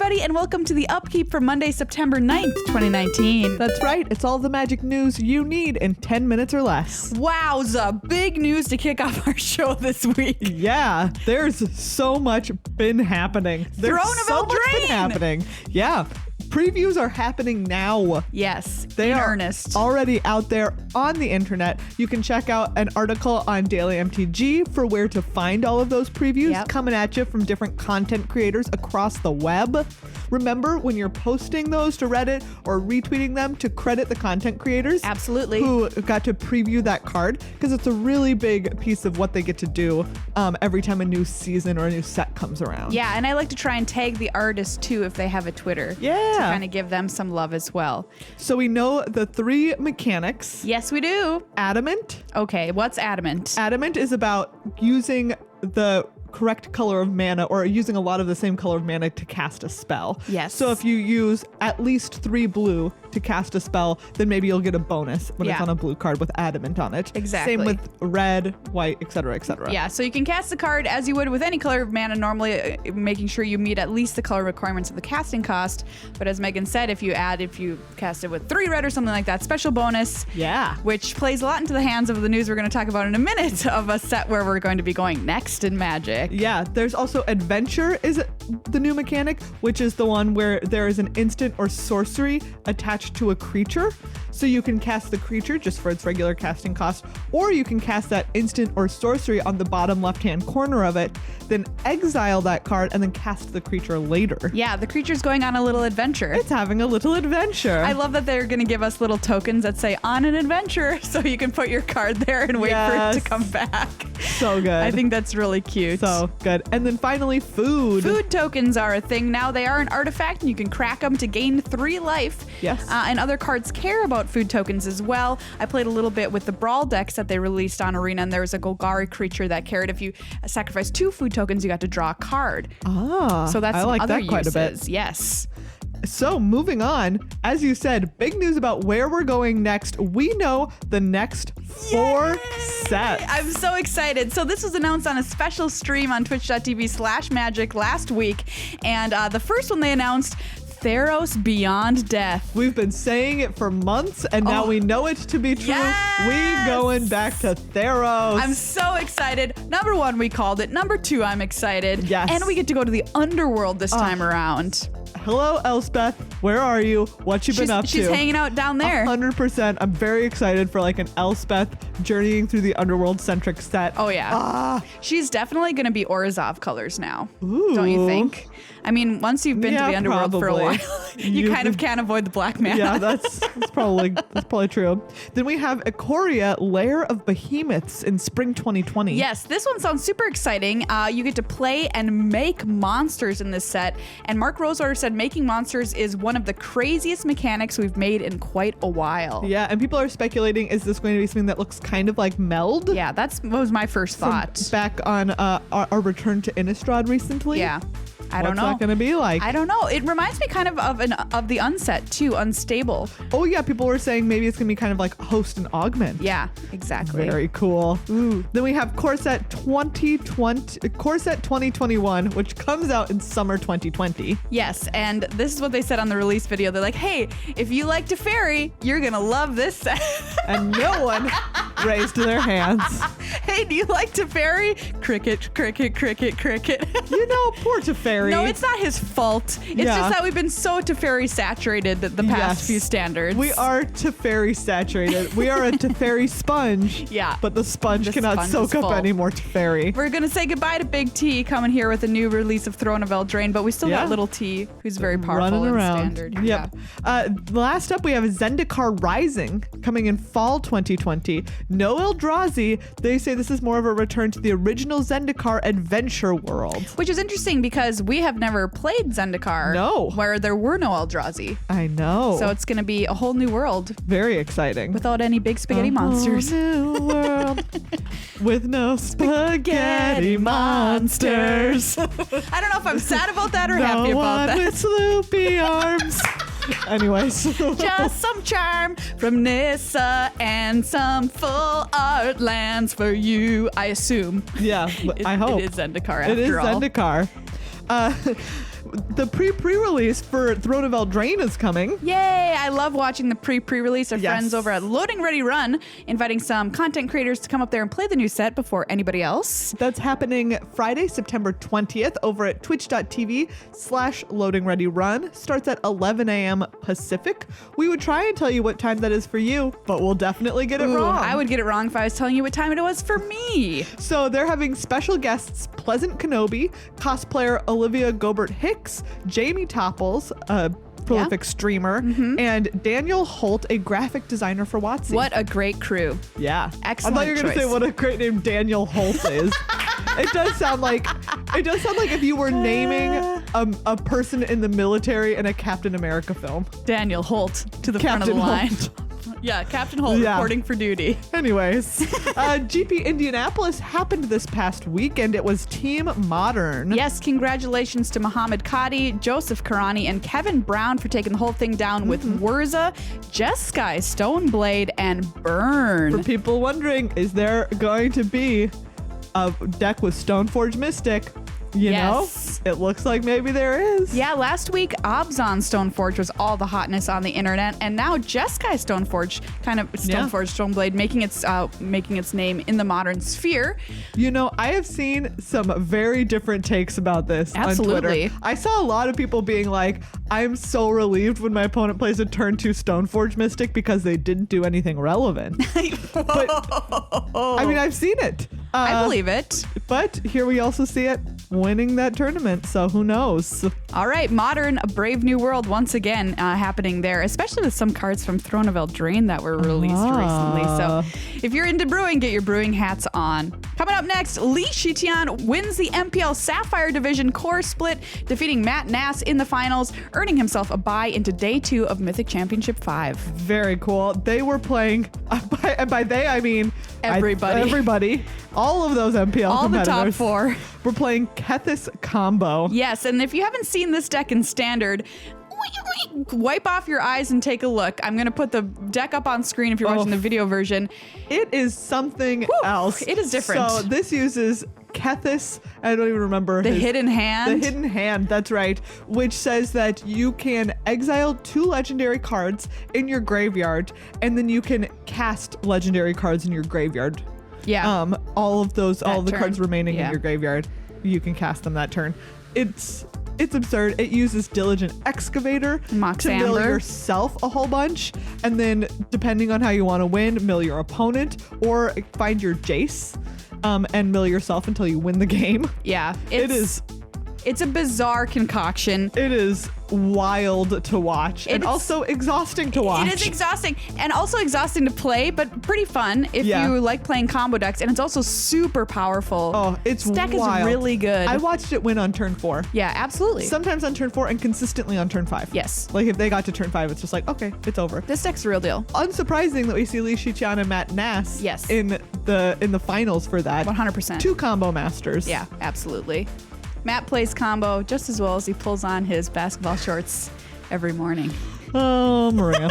everybody, and welcome to the Upkeep for Monday, September 9th, 2019. That's right. It's all the magic news you need in 10 minutes or less. Wowza, big news to kick off our show this week. Yeah, there's so much been happening. There's Throne of so much Eldraine. been happening. Yeah. Previews are happening now. Yes, They in are earnest. already out there on the internet. You can check out an article on Daily MTG for where to find all of those previews coming at you from different content creators across the web. Remember, when you're posting those to Reddit or retweeting them, to credit the content creators. Absolutely. Who got to preview that card, because it's a really big piece of what they get to do every time a new season or a new set comes around. Yeah, and I like to try and tag the artists too if they have a Twitter. Yeah. To kind of give them some love as well. So we know the 3 mechanics. Yes, we do. Adamant. Okay, what's Adamant? Adamant is about using the correct color of mana, or using a lot of the same color of mana to cast a spell. Yes. So if you use at least 3 blue to cast a spell, then maybe you'll get a bonus when it's on a blue card with Adamant on it. Exactly. Same with red, white, etc., etc. Yeah, so you can cast the card as you would with any color of mana normally, making sure you meet at least the color requirements of the casting cost. But as Megan said, if you cast it with 3 red or something like that, special bonus. Yeah. Which plays a lot into the hands of the news we're going to talk about in a minute of a set where we're going to be going next in Magic. Yeah, there's also Adventure is the new mechanic, which is the one where there is an instant or sorcery attached to a creature. So you can cast the creature just for its regular casting cost, or you can cast that instant or sorcery on the bottom left-hand corner of it, then exile that card and then cast the creature later. Yeah, the creature's going on a little adventure. It's having a little adventure. I love that they're going to give us little tokens that say on an adventure, so you can put your card there and wait for it to come back. So good. I think that's really cute. So good. And then finally, food. Food tokens are a thing now. They are an artifact, and you can crack them to gain 3 life. Yes. And other cards care about food tokens as well. I played a little bit with the Brawl decks that they released on Arena, and there was a Golgari creature that cared. If you sacrifice 2 food tokens, you got to draw a card. So that's I like other that quite a bit. uses. Yes. So moving on, as you said, big news about where we're going next. We know the next 4 sets. I'm so excited. So this was announced on a special stream on twitch.tv/magic last week. And the first one they announced, Theros Beyond Death. We've been saying it for months, and now we know it to be true. Yes! We going back to Theros. I'm so excited. Number 1, we called it. Number 2, I'm excited. Yes. And we get to go to the underworld this time around. Hello, Elspeth. Where are you? What you been up to? She's hanging out down there. 100%. I'm very excited for like an Elspeth journeying through the underworld-centric set. Oh, yeah. She's definitely going to be Orzhov colors now. Ooh. Don't you think? I mean, once you've been to the underworld for a probably. while, you kind of can't avoid the black mana. Yeah, that's probably true. Then we have Ikoria, Lair of Behemoths in spring 2020. Yes, this one sounds super exciting. You get to play and make monsters in this set. And Mark Rosewater said making monsters is one of the craziest mechanics we've made in quite a while. Yeah, and people are speculating, is this going to be something that looks kind of like Meld? Yeah, that was my first thought. Back on our return to Innistrad recently. Yeah. I don't know. What's that going to be like? I don't know. It reminds me kind of the Unset too, Unstable. Oh yeah, people were saying maybe it's going to be kind of like Host and Augment. Yeah, exactly. Very cool. Ooh. Then we have Corset 2021, which comes out in summer 2020. Yes, and this is what they said on the release video. They're like, hey, if you like Teferi, you're going to love this set. And no one raised their hands. Hey, do you like Teferi? Cricket, cricket, cricket, cricket. You know, poor Teferi. No, it's not his fault. It's just that we've been so Teferi saturated the past few standards. We are Teferi saturated. We are a Teferi sponge. Yeah. But the sponge cannot sponge soak is up full. any more Teferi. We're going to say goodbye to Big T coming here with a new release of Throne of Eldraine, but we still got Little T, who's very powerful running around. Standard. Yep. Yeah. Last up, we have Zendikar Rising coming in fall 2020. No Eldrazi. They say this is more of a return to the original Zendikar adventure world. Which is interesting because we have never played Zendikar. No. Where there were no Eldrazi. I know. So it's going to be a whole new world. Very exciting. Without any big spaghetti monsters. New world with no spaghetti monsters. I don't know if I'm sad about that or happy about that. with sloopy arms. Anyways. Just some charm from Nissa and some full art lands for you, I assume. Yeah, I hope. It is Zendikar after all. It is Zendikar. the pre-release for Throne of Eldraine is coming. Yay! I love watching the pre-release. Our friends over at Loading Ready Run, inviting some content creators to come up there and play the new set before anybody else. That's happening Friday, September 20th over at twitch.tv/loadingreadyrun. Starts at 11 a.m. Pacific. We would try and tell you what time that is for you, but we'll definitely get it wrong. I would get it wrong if I was telling you what time it was for me. So they're having special guests Pleasant Kenobi, cosplayer Olivia Gobert-Hicks, Jamie Topples, a prolific streamer, and Daniel Holt, a graphic designer for WotC. What a great crew. Yeah. Excellent I thought you were going to say what a great name Daniel Holt is. It does sound like if you were naming a person in the military in a Captain America film. Daniel Holt to the Captain front of the line. Holt. Yeah, Captain Holt reporting for duty. Anyways, GP Indianapolis happened this past week, and it was Team Modern. Yes, congratulations to Mohammed Kadi, Joseph Karani, and Kevin Brown for taking the whole thing down with Wurza, Jeskai, Stoneblade, and Burn. For people wondering, is there going to be a deck with Stoneforge Mystic? You know, it looks like maybe there is. Yeah, last week, Obzon Stoneforge was all the hotness on the internet, and now Jeskai Stoneforge, Stoneblade, making its name in the modern sphere. You know, I have seen some very different takes about this on Twitter. I saw a lot of people being like, I'm so relieved when my opponent plays a turn 2 Stoneforge Mystic because they didn't do anything relevant. But, I mean, I've seen it. I believe it. But here we also see it winning that tournament, so who knows? All right, Modern, a brave new world once again happening there, especially with some cards from Throne of Eldraine that were released recently. So if you're into brewing, get your brewing hats on. Coming up next, Li Shitian wins the MPL Sapphire Division core split, defeating Matt Nass in the finals, earning himself a bye into Day 2 of Mythic Championship 5. Very cool. They were playing, and by they I mean everybody. All of those MPL all competitors. The top 4. We're playing Kethis combo. Yes, and if you haven't seen this deck in Standard, wipe off your eyes and take a look. I'm going to put the deck up on screen if you're watching the video version. It is something else. It is different. So this uses Kethis, I don't even remember. The hidden hand? The hidden hand, that's right. Which says that you can exile 2 legendary cards in your graveyard, and then you can cast legendary cards in your graveyard. Yeah. All of the cards remaining in your graveyard, you can cast them that turn. It's absurd. It uses Diligent Excavator to mill yourself a whole bunch, and then depending on how you want to win, mill your opponent, or find your Jace and mill yourself until you win the game. Yeah. It's a bizarre concoction. It is wild to watch and also exhausting to watch. It is exhausting and also exhausting to play, but pretty fun if you like playing combo decks, and it's also super powerful. Oh, it's this deck wild. is really good. I watched it win on turn 4. Yeah, absolutely. Sometimes on turn 4 and consistently on turn 5. Yes. Like if they got to turn 5, it's just like, okay, it's over. This deck's the real deal. Unsurprising that we see Li Shitian and Matt Nass in the finals for that. 100%. 2 combo masters. Yeah, absolutely. Matt plays combo just as well as he pulls on his basketball shorts every morning. Oh, Maria.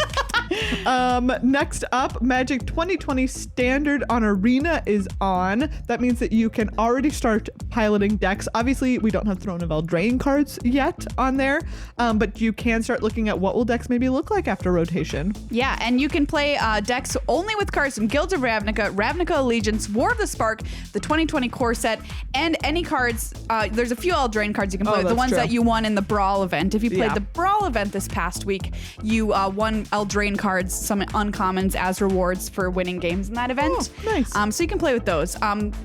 Next up, Magic 2020 Standard on Arena is on. That means that you can already start piloting decks. Obviously, we don't have Throne of Eldraine cards yet on there, but you can start looking at what will decks maybe look like after rotation. Yeah, and you can play decks only with cards from Guilds of Ravnica, Ravnica Allegiance, War of the Spark, the 2020 core set, and any cards. There's a few Eldraine cards you can play. The ones that you won in the Brawl event. If you played the Brawl event this past week, you won Eldraine cards, some uncommons as rewards for winning games in that event. Oh, nice. So you can play with those.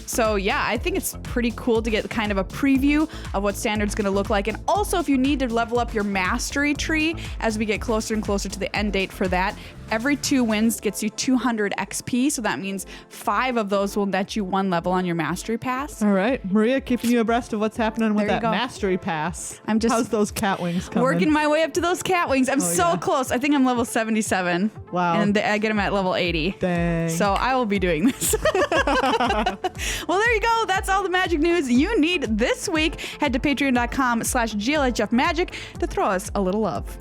So yeah, I think it's pretty cool to get kind of a preview of what Standard's going to look like. And also, if you need to level up your mastery tree as we get closer and closer to the end date for that, every 2 wins gets you 200 XP. So that means 5 of those will net you 1 level on your mastery pass. All right, Maria, keeping you abreast of what's happening with that mastery pass. I'm just how's those cat wings coming? Working my way up to those cat wings. I'm so close. I think I'm level 77. Wow. And I get them at level 80. Dang. So I will be doing this. Well, there you go. That's all the Magic news you need this week. Head to patreon.com/GLHFMagic to throw us a little love.